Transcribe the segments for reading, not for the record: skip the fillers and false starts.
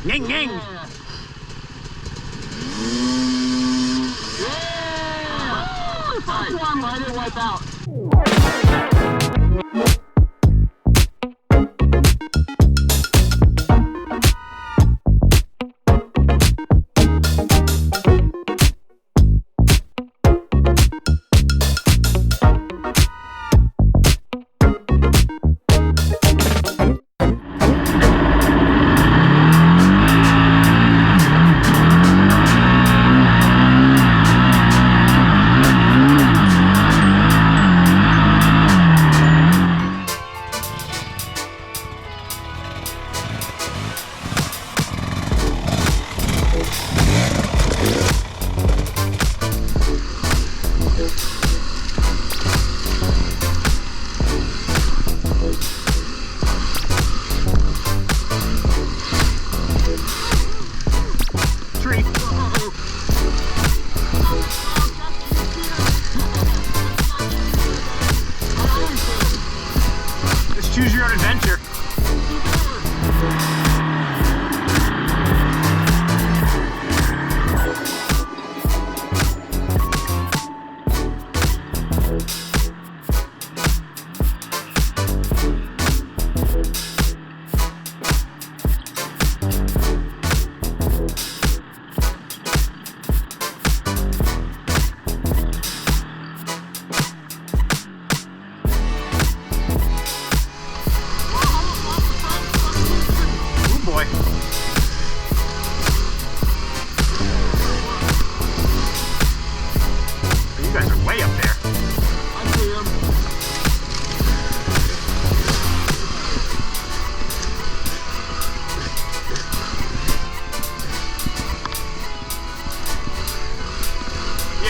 Ning ning. Yeah. First one, but I didn't wipe out. Choose your own adventure.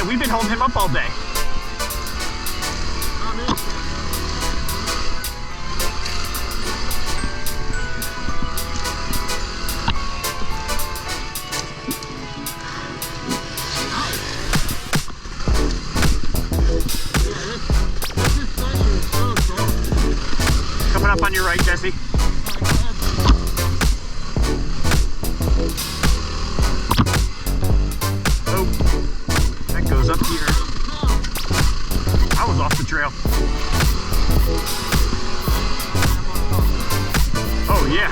We've been holding him up all day. Coming up on your right, Jesse. Goes up here. I was off the trail. Oh yeah,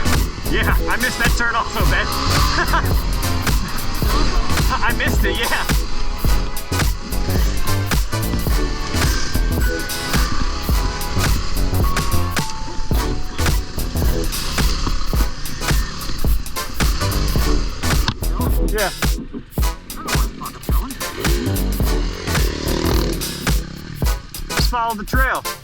yeah, I missed that turn also, Ben. I missed it, yeah. Yeah. Follow the trail.